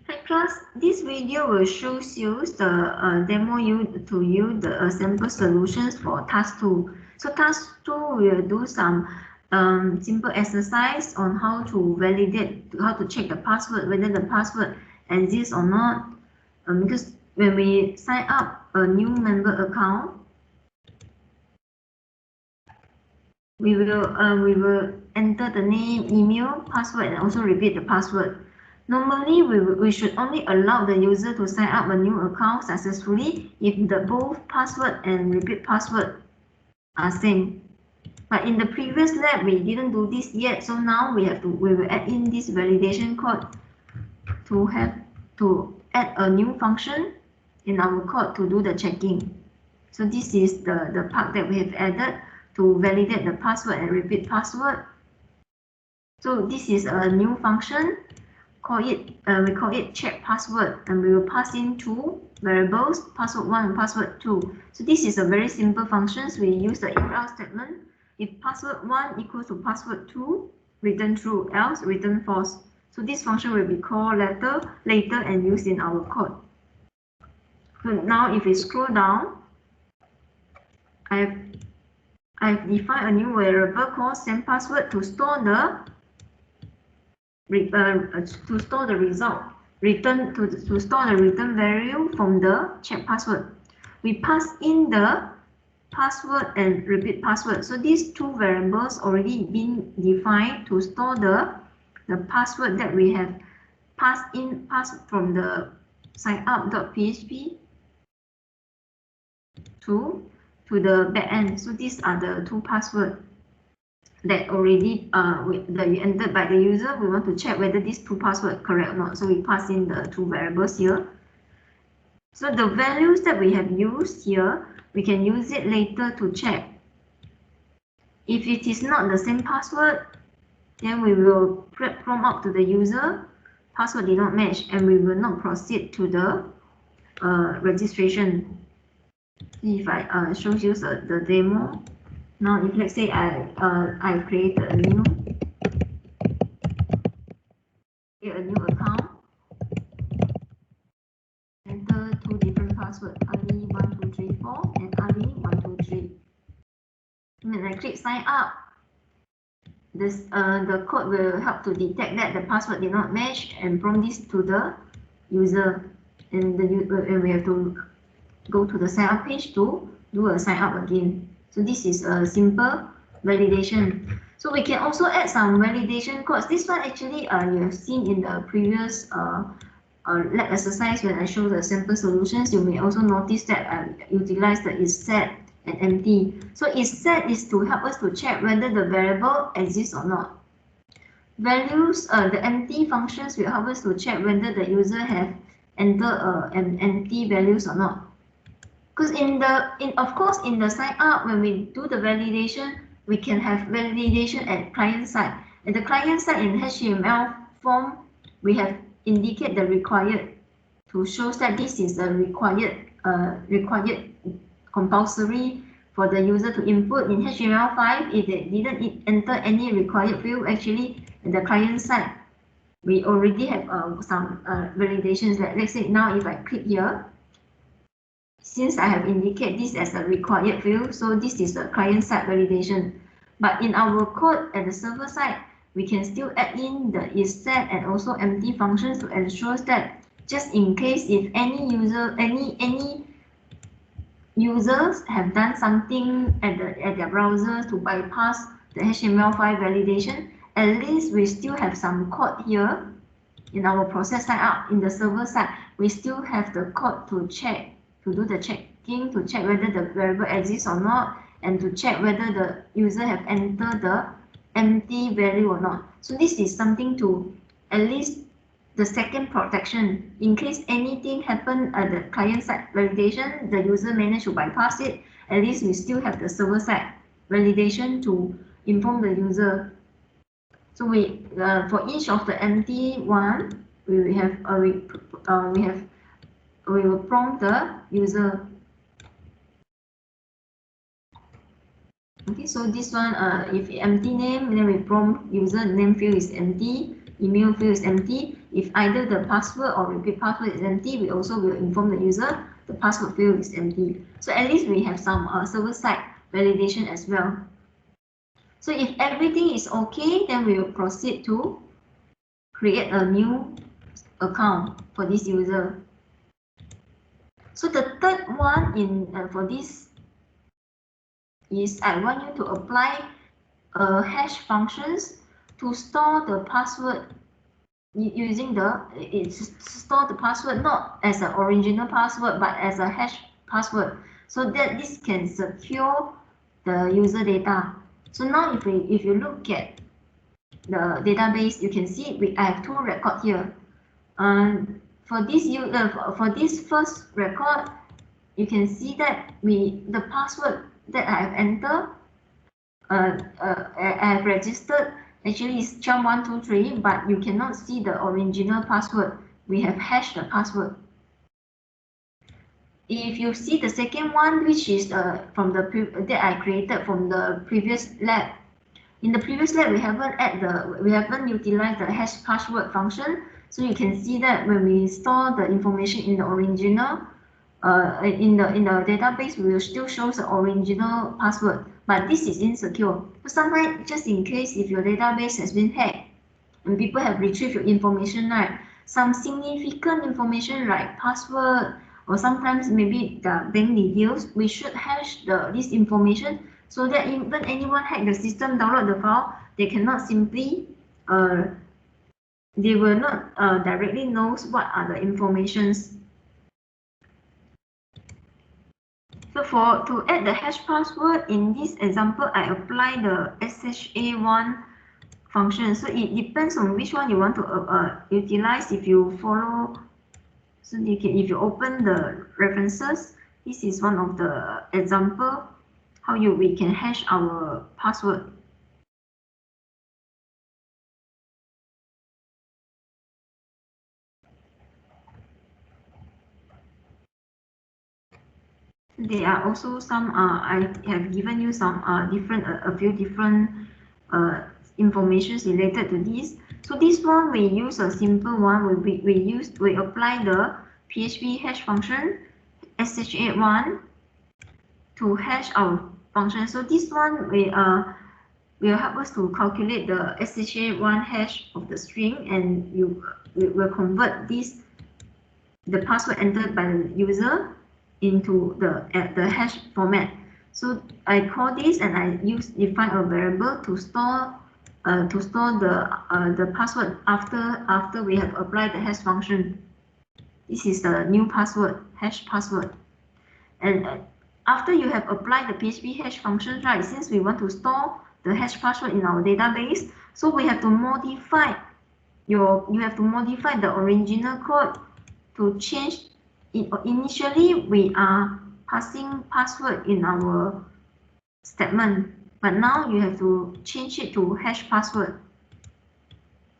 Hi class, this video will show you the demo to you the sample solutions for task 2. So task 2 will do some simple exercise on how to validate, how to check the password, whether the password exists or not. Because when we sign up a new member account, we will enter the name, email, password, and also repeat the password. Normally, we should only allow the user to sign up a new account successfully if the both password and repeat password are same. But in the previous lab, we didn't do this yet, so now we will add in this validation code to add a new function in our code to do the checking. So this is the part that we have added to validate the password and repeat password. So this is a new function. We call it check password, and we will pass in two variables, password 1 and password 2. So this is a very simple function. So we use the if else statement. If password 1 equals to password 2, return true, else return false. So this function will be called later and used in our code. So now if we scroll down, I've defined a new variable called send password to store the result, to store the return value from the check password. We pass in the password and repeat password. So these two variables already been defined to store the password that we have passed from the signup.php to the backend. So these are the two passwords that already that we entered by the user. We want to check whether these two passwords correct or not. So we pass in the two variables here. So the values that we have used here, we can use it later to check. If it is not the same password, then we will prompt out to the user, password did not match, and we will not proceed to the registration. If I show you the demo. Now, if let's say I create a new account, enter two different passwords, Ali1234 and Ali123. When I click sign up, the code will help to detect that the password did not match and prompt this to the user, and we have to go to the sign up page to do a sign up again. So this is a simple validation. So we can also add some validation codes. This one actually you have seen in the previous lab exercise when I show the sample solutions. You may also notice that I utilize the isSet and empty. So isSet is to help us to check whether the variable exists or not. Values, the empty functions will help us to check whether the user have entered an empty values or not. Because of course in the sign up, when we do the validation, we can have validation at client side. At the client side in HTML form, we have indicate the required to show that this is a required compulsory for the user to input. In HTML5, if they didn't enter any required field, actually at the client side, we already have some validations. That let's say now if I click here, since I have indicated this as a required field, so this is a client-side validation. But in our code at the server side, we can still add in the isSet and also empty functions to ensure that just in case if any users have done something at their browser to bypass the HTML5 validation, at least we still have some code here in our process sign up in the server side. We still have the code to check, to do the checking, to check whether the variable exists or not, and to check whether the user have entered the empty value or not. So this is something to at least the second protection. In case anything happen at the client side validation, the user managed to bypass it, at least we still have the server side validation to inform the user. So we for each of the empty one, we will prompt the user. Okay, so this one, if empty name, then we prompt user name field is empty, email field is empty. if either the password or repeat password is empty, we also will inform the user the password field is empty. So at least we have some server-side validation as well. So if everything is okay, then we will proceed to create a new account for this user. So the third one for this is I want you to apply hash functions to store the password using store the password not as an original password but as a hash password, so that this can secure the user data. So now if you look at the database, you can see I have two records here. For this first record, you can see that the password that I have entered, I have registered actually is chum123, but you cannot see the original password. We have hashed the password. If you see the second one, which is from that I created from the previous lab. In the previous lab, we haven't utilized the hash password function, so you can see that when we store the information in the original, in the database, we will still show the original password, but this is insecure. So sometimes, just in case if your database has been hacked and people have retrieved your information, right, some significant information like password or sometimes maybe the bank details, we should hash this information so that even anyone hack the system, download the file, they cannot simply they will not directly knows what are the informations. So to add the hash password, in this example, I apply the SHA1 function. So it depends on which one you want to utilize. If you follow, so if you open the references, this is one of the example how we can hash our password. There are also some I have given you some a few different informations related to this. So this one we use a simple one. We apply the PHP hash function SHA1 to hash our function. So this one will help us to calculate the SHA1 hash of the string, and we will convert the password entered by the user into the hash format. So I call this and I define a variable to store the password after we have applied the hash function. This is the new password, hash password. And after you have applied the PHP hash function, right, since we want to store the hash password in our database, so we have to modify you have to modify the original code to change it. Initially we are passing password in our statement, but now you have to change it to hash password.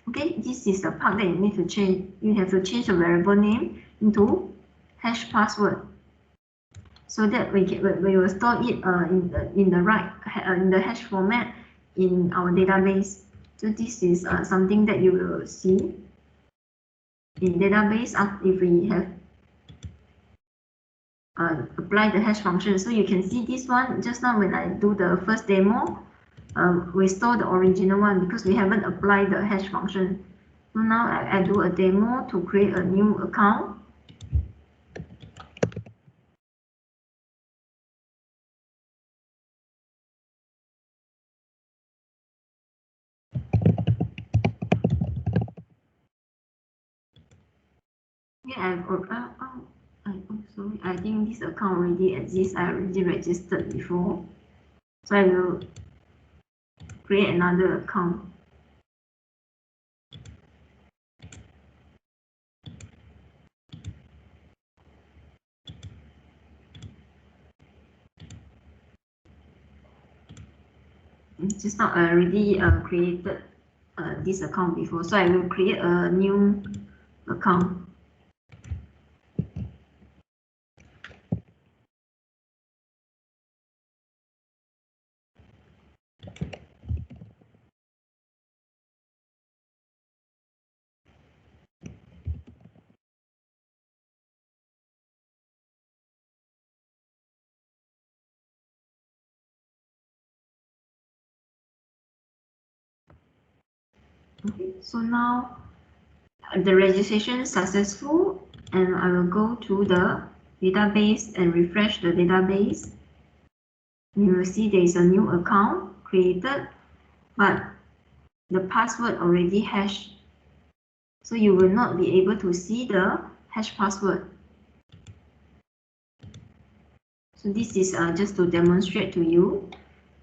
Okay, this is the part that you need to change. You have to change the variable name into hash password, so that we will store it in the hash format in our database. So this is something that you will see in database if we have apply the hash function. So you can see this one just now when I do the first demo, we store the original one because we haven't applied the hash function. So now I do a demo to create a new account. Yeah, sorry, I think this account already exists. I already registered before, so I will create another account. Just now I already created this account before, so I will create a new account. Okay, so now the registration is successful, and I will go to the database and refresh the database. You will see there is a new account created, but the password already hashed. So you will not be able to see the hash password. So this is just to demonstrate to you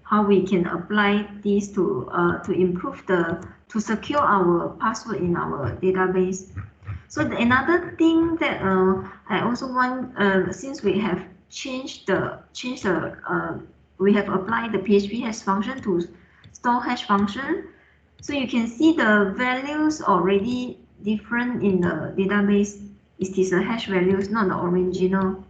how we can apply this to improve to secure our password in our database. So another thing that I also want, since we have we have applied the PHP hash function to store hash function, so you can see the values already different in the database. It is a hash values, not the original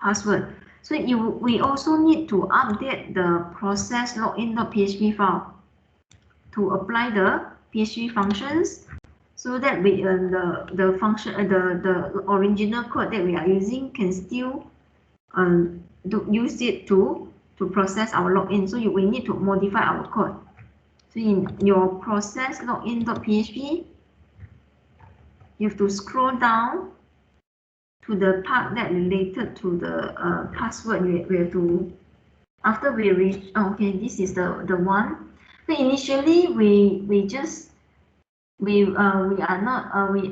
password. So we also need to update the process login.php file to apply the PHP functions, so that we the function the original code that we are using can still use it to process our login. So we need to modify our code. So in your process login.php, you have to scroll down to the part that related to the password. We have to, after we reach, okay, this is the one. So initially we are not we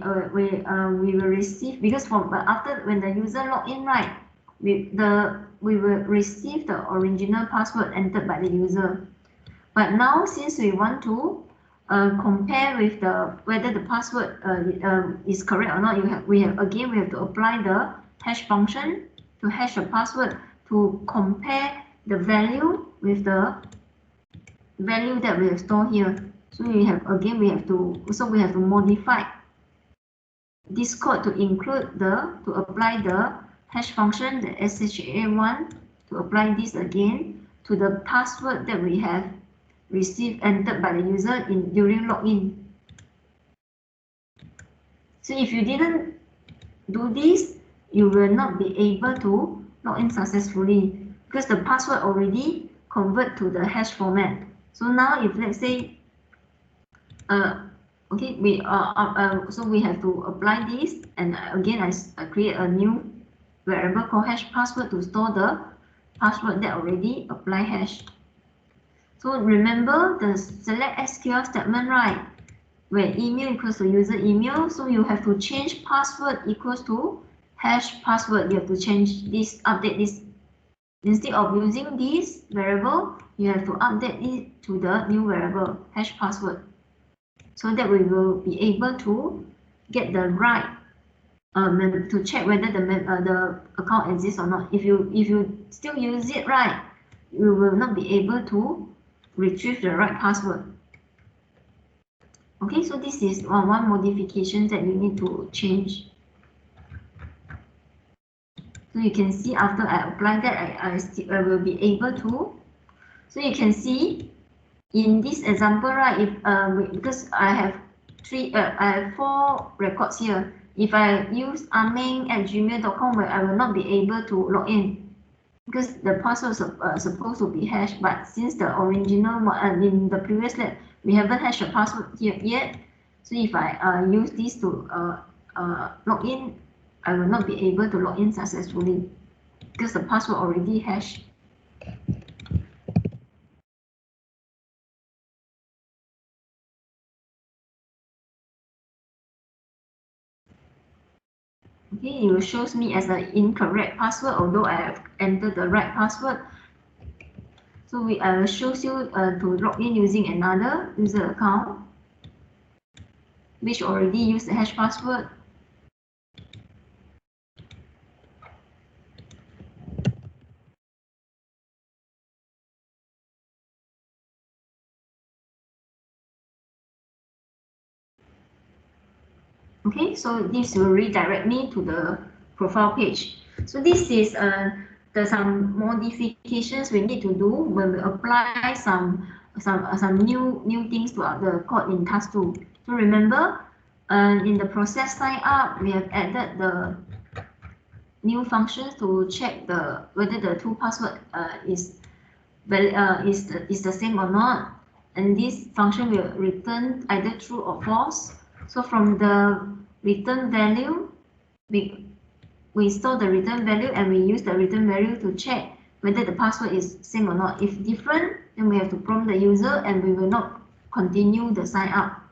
will receive, because from after when the user log in, right, we will receive the original password entered by the user. But now, since we want to compare with whether the password is correct or not, we have to apply the hash function to hash the password to compare the value with the value that we have stored here. So we have to modify this code to include to apply the hash function, the SHA1, to apply this again to the password that we have received entered by the user during login. So if you didn't do this, you will not be able to log in successfully, because the password already convert to the hash format. So now if let's say okay, so we have to apply this, and again I create a new variable called hash password to store the password that already apply hash. So remember the select SQL statement, right? Where email equals to user email, so you have to change password equals to hash password. You have to change this, update this. Instead of using this variable, you have to update it to the new variable hash password, so that we will be able to get the right to check whether the account exists or not. If you still use it, right, you will not be able to retrieve the right password. Okay, so this is one modification that you need to change. So you can see after I apply that, I will be able to. So you can see in this example, right, if because I have 4 records here. If I use ameng@gmail.com, I will not be able to log in, because the password is supposed to be hashed. But since the original one in the previous lab, we haven't hashed the password here yet. So if I use this to log in, I will not be able to log in successfully, because the password already hashed. Okay, it will shows me as an incorrect password, although I have entered the right password. So we shows you to log in using another user account, which already used the hash password. Okay, so this will redirect me to the profile page. So this is there's some modifications we need to do when we apply some new things to the code in task 2. So remember, in the process sign up, we have added the new functions to check whether the 2 password is the same or not. and this function will return either true or false. So from the return value, we store the return value and we use the return value to check whether the password is same or not. If different, then we have to prompt the user and we will not continue the sign up.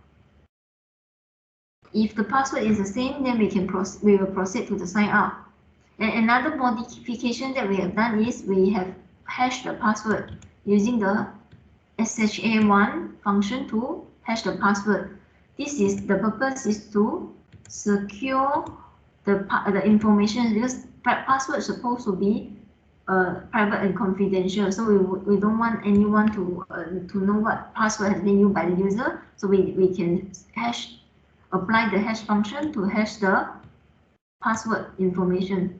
If the password is the same, then we will proceed to the sign up. And another modification that we have done is we have hashed the password using the SHA-1 function to hash the password. The purpose is to secure the information, because password is supposed to be private and confidential. So we don't want anyone to know what password has been used by the user. So we can apply the hash function to hash the password information.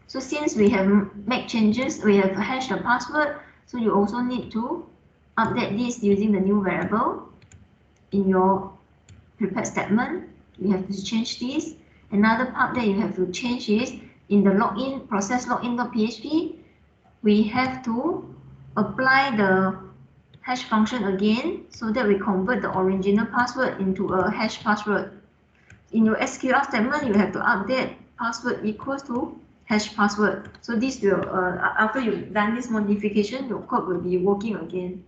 So since we have made changes, we have hashed the password, so you also need to update this using the new variable in your prepared statement. You have to change this. Another part that you have to change is in the login process login.php, we have to apply the hash function again so that we convert the original password into a hash password. In your SQL statement, you have to update password equals to hash password. So this will, after you've done this modification, your code will be working again.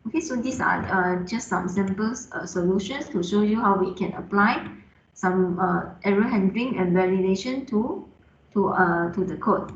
Okay, so these are just some simple solutions to show you how we can apply some error handling and validation to the code.